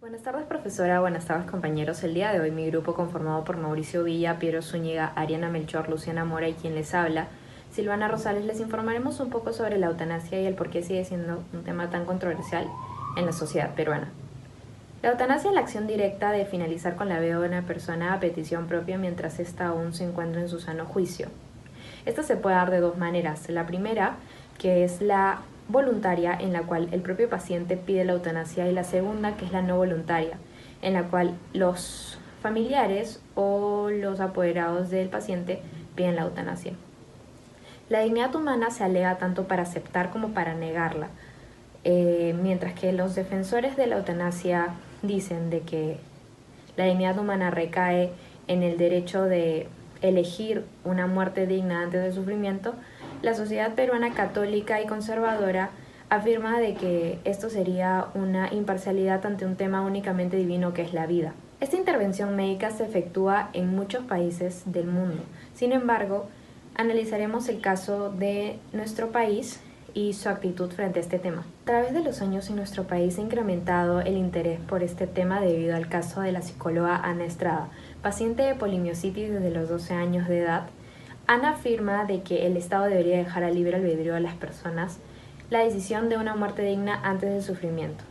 Buenas tardes, profesora. Buenas tardes, compañeros. El día de hoy mi grupo, conformado por Mauricio Villa, Piero Zúñiga, Ariana Melchor, Luciana Mora y quien les habla, Silvana Rosales, les informaremos un poco sobre la eutanasia y el por qué sigue siendo un tema tan controversial en la sociedad peruana. La eutanasia es la acción directa de finalizar con la vida de una persona a petición propia mientras ésta aún se encuentra en su sano juicio. Esta se puede dar de dos maneras. La primera, que es la voluntaria, en la cual el propio paciente pide la eutanasia, y la segunda, que es la no voluntaria, en la cual los familiares o los apoderados del paciente piden la eutanasia. La dignidad humana se alega tanto para aceptar como para negarla, mientras que los defensores de la eutanasia dicen de que la dignidad humana recae en el derecho de elegir una muerte digna antes del sufrimiento. La sociedad peruana católica y conservadora afirma de que esto sería una imparcialidad ante un tema únicamente divino, que es la vida. Esta intervención médica se efectúa en muchos países del mundo. Sin embargo, analizaremos el caso de nuestro país y su actitud frente a este tema. A través de los años en nuestro país se ha incrementado el interés por este tema debido al caso de la psicóloga Ana Estrada, paciente de polimiositis desde los 12 años de edad. Ana afirma de que el Estado debería dejar al libre albedrío a las personas la decisión de una muerte digna antes del sufrimiento.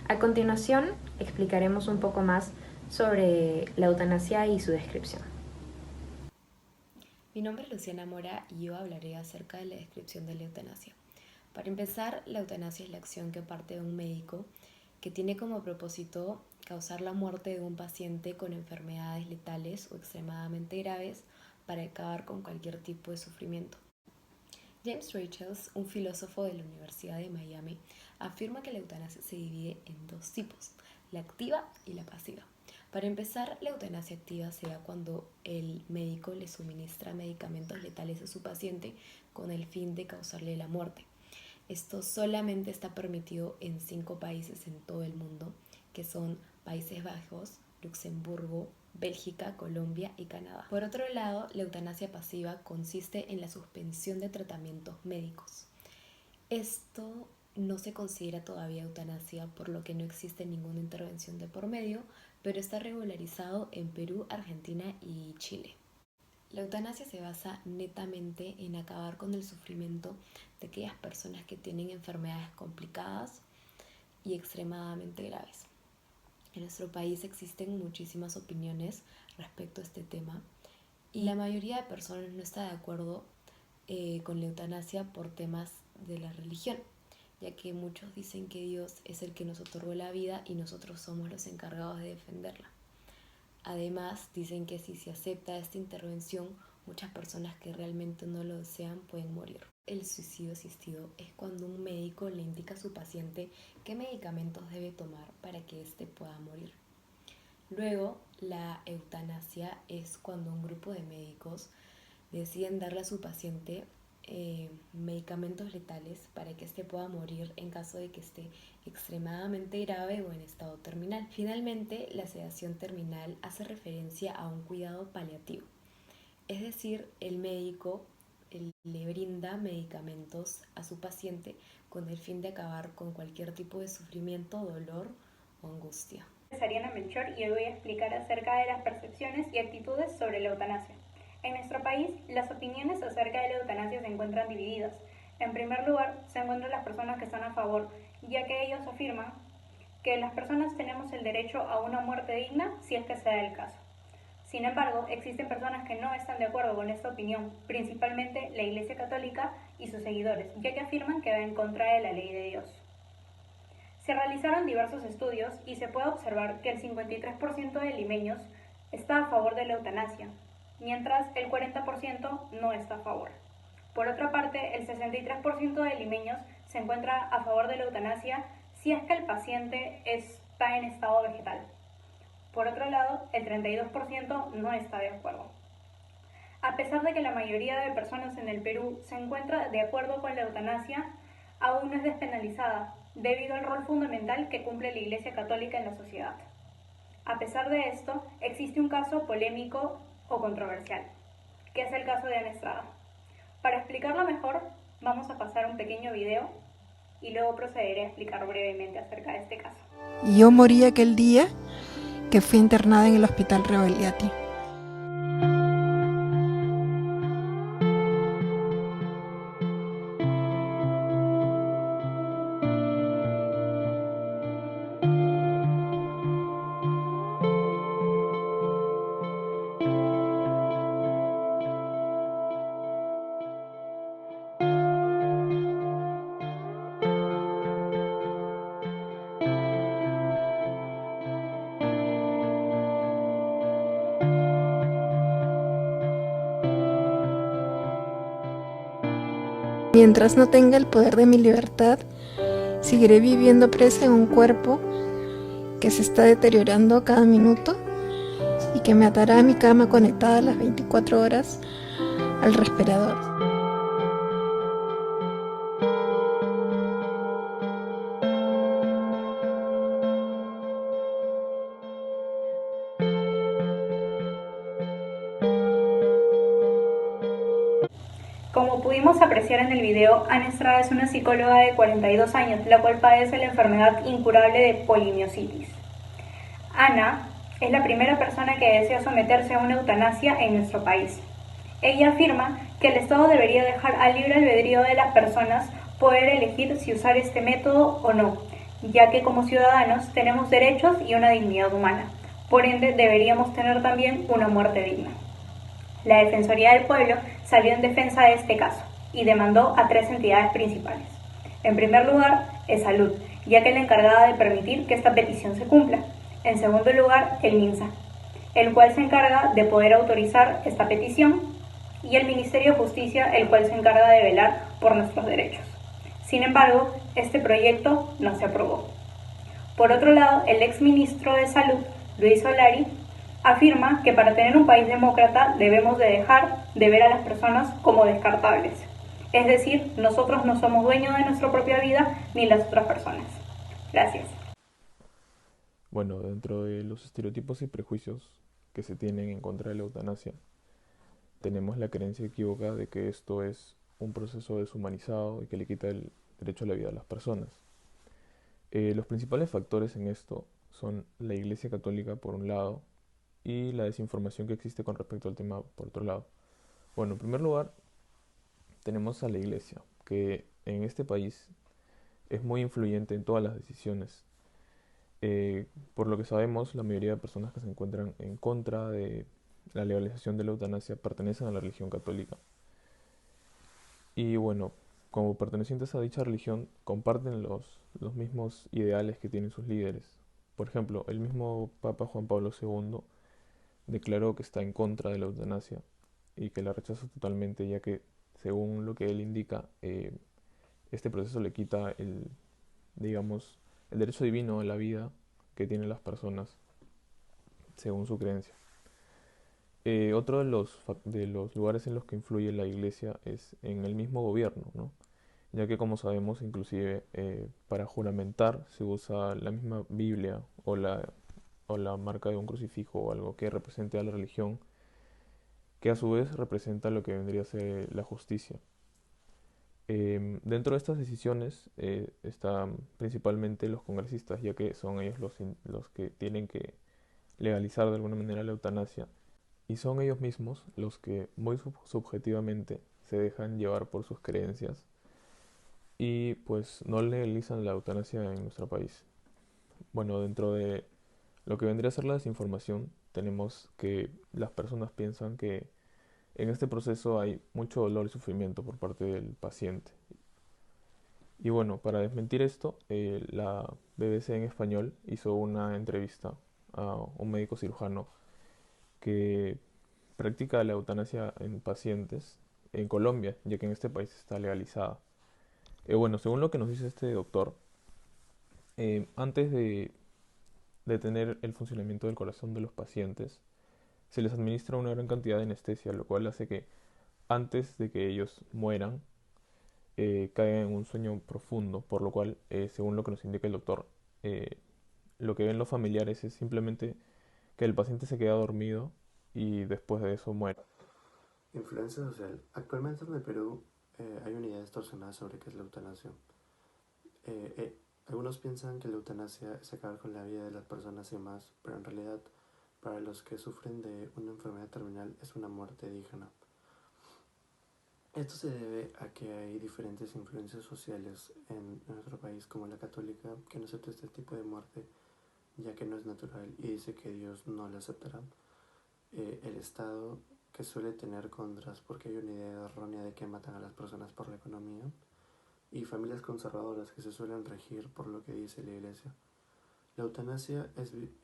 A continuación, explicaremos un poco más sobre la eutanasia y su descripción. Mi nombre es Luciana Mora y yo hablaré acerca de la descripción de la eutanasia. Para empezar, la eutanasia es la acción que parte de un médico que tiene como propósito causar la muerte de un paciente con enfermedades letales o extremadamente graves para acabar con cualquier tipo de sufrimiento. James Rachels, un filósofo de la Universidad de Miami, afirma que la eutanasia se divide en dos tipos, la activa y la pasiva. Para empezar, la eutanasia activa se da cuando el médico le suministra medicamentos letales a su paciente con el fin de causarle la muerte. Esto solamente está permitido en 5 países en todo el mundo, que son Países Bajos, Luxemburgo, Bélgica, Colombia y Canadá. Por otro lado, la eutanasia pasiva consiste en la suspensión de tratamientos médicos. Esto no se considera todavía eutanasia, por lo que no existe ninguna intervención de por medio, pero está regularizado en Perú, Argentina y Chile. La eutanasia se basa netamente en acabar con el sufrimiento de aquellas personas que tienen enfermedades complicadas y extremadamente graves. En nuestro país existen muchísimas opiniones respecto a este tema y la mayoría de personas no está de acuerdo con la eutanasia por temas de la religión, ya que muchos dicen que Dios es el que nos otorgó la vida y nosotros somos los encargados de defenderla. Además, dicen que si se acepta esta intervención, muchas personas que realmente no lo desean pueden morir. El suicidio asistido es cuando un médico le indica a su paciente qué medicamentos debe tomar para que éste pueda morir. Luego, la eutanasia es cuando un grupo de médicos deciden darle a su paciente medicamentos letales para que éste pueda morir en caso de que esté extremadamente grave o en estado terminal. Finalmente, la sedación terminal hace referencia a un cuidado paliativo, es decir, el médico le brinda medicamentos a su paciente con el fin de acabar con cualquier tipo de sufrimiento, dolor o angustia. Soy Ariana Melchor y hoy voy a explicar acerca de las percepciones y actitudes sobre la eutanasia. En nuestro país, las opiniones acerca de la eutanasia se encuentran divididas. En primer lugar, se encuentran las personas que están a favor, ya que ellos afirman que las personas tenemos el derecho a una muerte digna si es que se da el caso. Sin embargo, existen personas que no están de acuerdo con esta opinión, principalmente la Iglesia Católica y sus seguidores, ya que afirman que va en contra de la ley de Dios. Se realizaron diversos estudios y se puede observar que el 53% de limeños está a favor de la eutanasia, mientras el 40% no está a favor. Por otra parte, el 63% de limeños se encuentra a favor de la eutanasia si es que el paciente está en estado vegetal. Por otro lado, el 32% no está de acuerdo. A pesar de que la mayoría de personas en el Perú se encuentra de acuerdo con la eutanasia, aún no es despenalizada, debido al rol fundamental que cumple la Iglesia Católica en la sociedad. A pesar de esto, existe un caso polémico o controversial, que es el caso de Ana Estrada. Para explicarlo mejor, vamos a pasar un pequeño video y luego procederé a explicar brevemente acerca de este caso. Yo morí aquel día que fui internada en el hospital Rebagliati. Mientras no tenga el poder de mi libertad, seguiré viviendo presa en un cuerpo que se está deteriorando cada minuto y que me atará a mi cama conectada las 24 horas al respirador. Como pudimos apreciar en el video, Ana Estrada es una psicóloga de 42 años, la cual padece la enfermedad incurable de polimiositis. Ana es la primera persona que desea someterse a una eutanasia en nuestro país. Ella afirma que el Estado debería dejar al libre albedrío de las personas poder elegir si usar este método o no, ya que como ciudadanos tenemos derechos y una dignidad humana. Por ende, deberíamos tener también una muerte digna. La Defensoría del Pueblo salió en defensa de este caso y demandó a 3 entidades principales. En primer lugar, es Salud, ya que es la encargada de permitir que esta petición se cumpla. En segundo lugar, el MINSA, el cual se encarga de poder autorizar esta petición, y el Ministerio de Justicia, el cual se encarga de velar por nuestros derechos. Sin embargo, este proyecto no se aprobó. Por otro lado, el exministro de Salud, Luis Solari, afirma que para tener un país demócrata debemos de dejar de ver a las personas como descartables. Es decir, nosotros no somos dueños de nuestra propia vida ni las otras personas. Gracias. Bueno, dentro de los estereotipos y prejuicios que se tienen en contra de la eutanasia, tenemos la creencia equívoca de que esto es un proceso deshumanizado y que le quita el derecho a la vida a las personas. Los principales factores en esto son la Iglesia Católica por un lado y la desinformación que existe con respecto al tema por otro lado. Bueno, en primer lugar tenemos a la Iglesia, que en este país es muy influyente en todas las decisiones. Por lo que sabemos, la mayoría de personas que se encuentran en contra de la legalización de la eutanasia pertenecen a la religión católica. Y bueno, como pertenecientes a dicha religión, comparten los mismos ideales que tienen sus líderes. Por ejemplo, el mismo Papa Juan Pablo II declaró que está en contra de la eutanasia y que la rechaza totalmente, ya que, según lo que él indica, este proceso le quita digamos, el derecho divino a la vida que tienen las personas, según su creencia. Otro de los lugares en los que influye la iglesia es en el mismo gobierno, ¿no? Ya que, como sabemos, inclusive para juramentar se usa la misma Biblia o la marca de un crucifijo o algo que represente a la religión, que a su vez representa lo que vendría a ser la justicia. Dentro de estas decisiones están principalmente los congresistas, ya que son ellos los que tienen que legalizar de alguna manera la eutanasia, y son ellos mismos los que muy subjetivamente se dejan llevar por sus creencias y pues no legalizan la eutanasia en nuestro país. Bueno, dentro de lo que vendría a ser la desinformación, tenemos que las personas piensan que en este proceso hay mucho dolor y sufrimiento por parte del paciente. Y bueno, para desmentir esto, la BBC en español hizo una entrevista a un médico cirujano que practica la eutanasia en pacientes en Colombia, ya que en este país está legalizada. Bueno, según lo que nos dice este doctor, antes de tener el funcionamiento del corazón de los pacientes, se les administra una gran cantidad de anestesia, lo cual hace que antes de que ellos mueran, caigan en un sueño profundo, por lo cual, según lo que nos indica el doctor, lo que ven los familiares es simplemente que el paciente se queda dormido y después de eso muere. Influencia social. Actualmente en el Perú hay una idea distorsionada sobre qué es la eutanasia. Algunos piensan que la eutanasia es acabar con la vida de las personas sin más, pero en realidad, para los que sufren de una enfermedad terminal, es una muerte digna. Esto se debe a que hay diferentes influencias sociales en nuestro país, como la católica, que no acepta este tipo de muerte, ya que no es natural y dice que Dios no la aceptará. El Estado, que suele tener contras porque hay una idea errónea de que matan a las personas por la economía, y familias conservadoras que se suelen regir por lo que dice la Iglesia. La eutanasia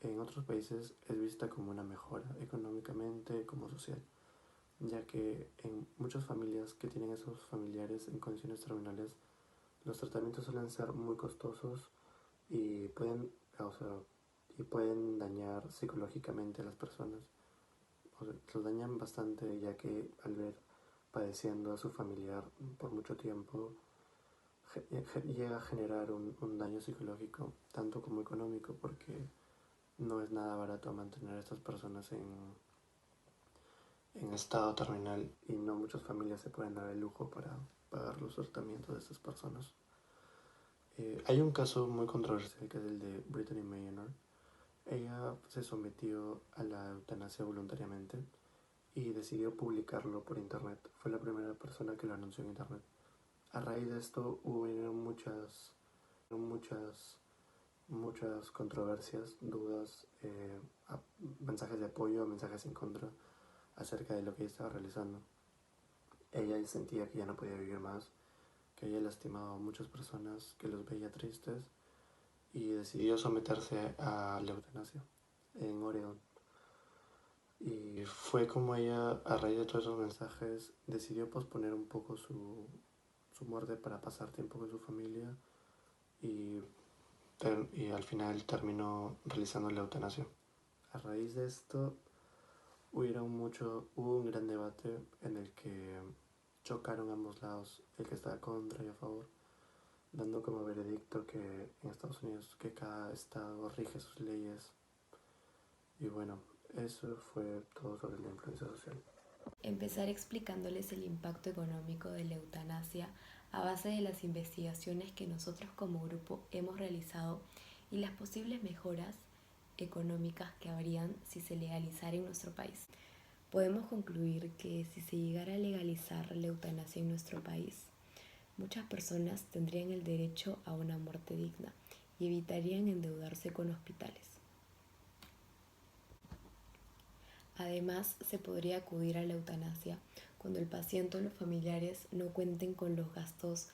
en otros países es vista como una mejora económicamente como social, ya que en muchas familias que tienen esos familiares en condiciones terminales, los tratamientos suelen ser muy costosos y pueden dañar psicológicamente a las personas. Los dañan bastante, ya que al ver padeciendo a su familiar por mucho tiempo, llega a generar un daño psicológico, tanto como económico, porque no es nada barato mantener a estas personas en estado terminal y no muchas familias se pueden dar el lujo para pagar los tratamientos de estas personas. Hay un caso muy controversial que es el de Brittany Maynard. Ella se sometió a la eutanasia voluntariamente y decidió publicarlo por internet. Fue la primera persona que lo anunció en internet. A raíz de esto hubo muchas controversias, dudas, mensajes de apoyo, mensajes en contra acerca de lo que ella estaba realizando. Ella sentía que ya no podía vivir más, que había lastimado a muchas personas, que los veía tristes, y decidió someterse a la eutanasia en Oregon. Y fue como ella, a raíz de todos esos mensajes, decidió posponer un poco su muerte para pasar tiempo con su familia y al final terminó realizando la eutanasia. A raíz de esto hubo un gran debate en el que chocaron ambos lados, el que estaba contra y a favor, dando como veredicto que en Estados Unidos que cada estado rige sus leyes. Y bueno, eso fue todo sobre la influencia social. Empezar explicándoles el impacto económico de la eutanasia a base de las investigaciones que nosotros como grupo hemos realizado y las posibles mejoras económicas que habrían si se legalizara en nuestro país. Podemos concluir que si se llegara a legalizar la eutanasia en nuestro país, muchas personas tendrían el derecho a una muerte digna y evitarían endeudarse con hospitales. Además, se podría acudir a la eutanasia cuando el paciente o los familiares no cuenten con los gastos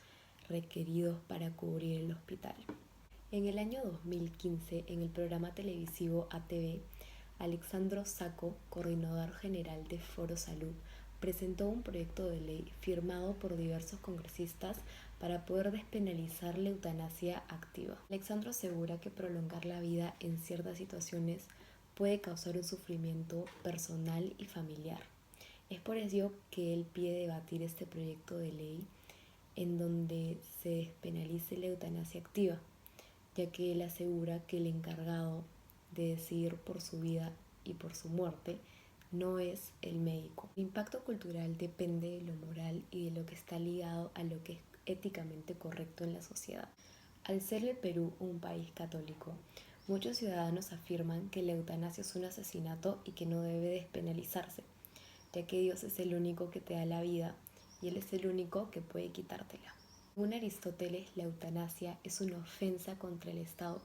requeridos para cubrir el hospital. En el año 2015, en el programa televisivo ATV, Alexandro Sacco, coordinador general de Foro Salud, presentó un proyecto de ley firmado por diversos congresistas para poder despenalizar la eutanasia activa. Alexandro asegura que prolongar la vida en ciertas situaciones puede causar un sufrimiento personal y familiar. Es por ello que él pide debatir este proyecto de ley en donde se despenalice la eutanasia activa, ya que él asegura que el encargado de decidir por su vida y por su muerte no es el médico. El impacto cultural depende de lo moral y de lo que está ligado a lo que es éticamente correcto en la sociedad. Al ser el Perú un país católico, muchos ciudadanos afirman que la eutanasia es un asesinato y que no debe despenalizarse, ya que Dios es el único que te da la vida y Él es el único que puede quitártela. Según Aristóteles, la eutanasia es una ofensa contra el Estado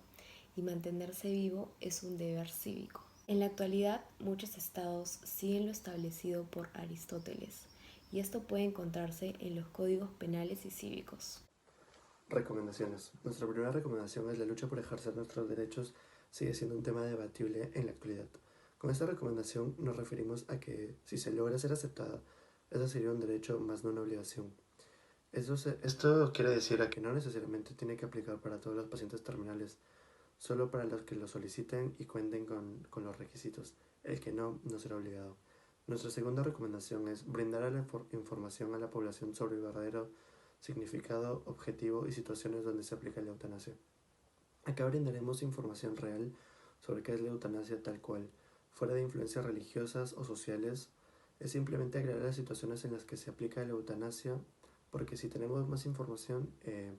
y mantenerse vivo es un deber cívico. En la actualidad, muchos estados siguen lo establecido por Aristóteles, y esto puede encontrarse en los códigos penales y cívicos. Recomendaciones. Nuestra primera recomendación es la lucha por ejercer nuestros derechos sigue siendo un tema debatible en la actualidad. Con esta recomendación nos referimos a que si se logra ser aceptada, eso sería un derecho más no una obligación. Esto quiere decir a que no necesariamente tiene que aplicar para todos los pacientes terminales, solo para los que lo soliciten y cuenten con los requisitos. El que no será obligado. Nuestra segunda recomendación es brindar información a la población sobre el verdadero significado, objetivo y situaciones donde se aplica la eutanasia. Acá brindaremos información real sobre qué es la eutanasia tal cual, fuera de influencias religiosas o sociales. Es simplemente aclarar las situaciones en las que se aplica la eutanasia, porque si tenemos más información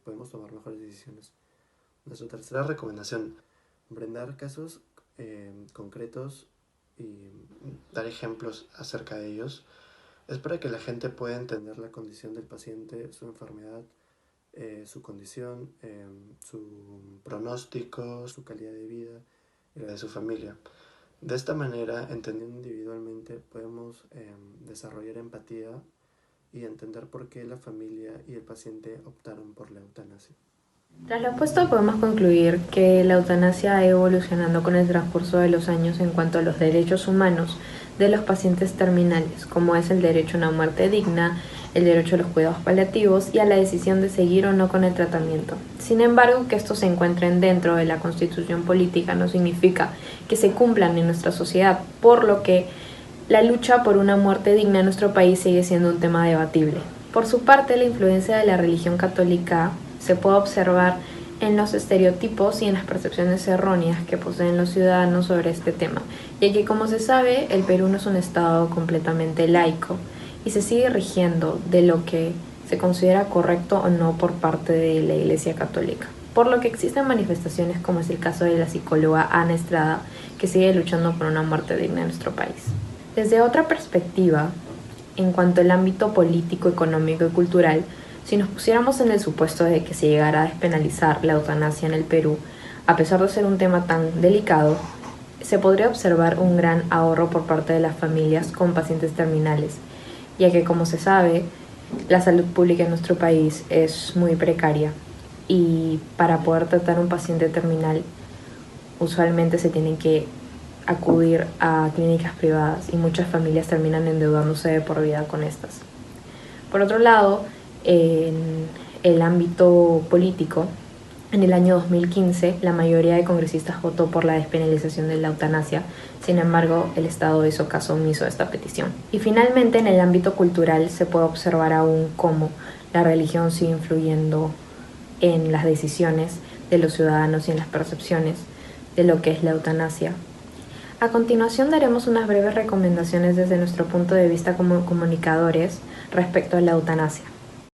podemos tomar mejores decisiones. decisiones. Nuestra tercera recomendación, brindar casos concretos y dar ejemplos acerca de ellos, es para que la gente pueda entender la condición del paciente, su enfermedad, su condición, su pronóstico, su calidad de vida y la de su familia. De esta manera, entendiendo individualmente, podemos desarrollar empatía y entender por qué la familia y el paciente optaron por la eutanasia. Tras lo expuesto podemos concluir que la eutanasia ha ido evolucionando con el transcurso de los años en cuanto a los derechos humanos de los pacientes terminales, como es el derecho a una muerte digna, el derecho a los cuidados paliativos y a la decisión de seguir o no con el tratamiento. Sin embargo, que estos se encuentren dentro de la Constitución política no significa que se cumplan en nuestra sociedad, por lo que la lucha por una muerte digna en nuestro país sigue siendo un tema debatible. Por su parte, la influencia de la religión católica se puede observar en los estereotipos y en las percepciones erróneas que poseen los ciudadanos sobre este tema, ya que, como se sabe, el Perú no es un estado completamente laico y se sigue rigiendo de lo que se considera correcto o no por parte de la Iglesia Católica, por lo que existen manifestaciones como es el caso de la psicóloga Ana Estrada, que sigue luchando por una muerte digna en nuestro país. Desde otra perspectiva, en cuanto al ámbito político, económico y cultural, si nos pusiéramos en el supuesto de que se llegara a despenalizar la eutanasia en el Perú, a pesar de ser un tema tan delicado, se podría observar un gran ahorro por parte de las familias con pacientes terminales, ya que, como se sabe, la salud pública en nuestro país es muy precaria y para poder tratar a un paciente terminal usualmente se tienen que acudir a clínicas privadas y muchas familias terminan endeudándose de por vida con estas. Por otro lado, en el ámbito político, en el año 2015 la mayoría de congresistas votó por la despenalización de la eutanasia. Sin embargo, el Estado hizo caso omiso a esta petición. Y finalmente, en el ámbito cultural se puede observar aún cómo la religión sigue influyendo en las decisiones de los ciudadanos y en las percepciones de lo que es la eutanasia. A continuación daremos unas breves recomendaciones desde nuestro punto de vista como comunicadores respecto a la eutanasia.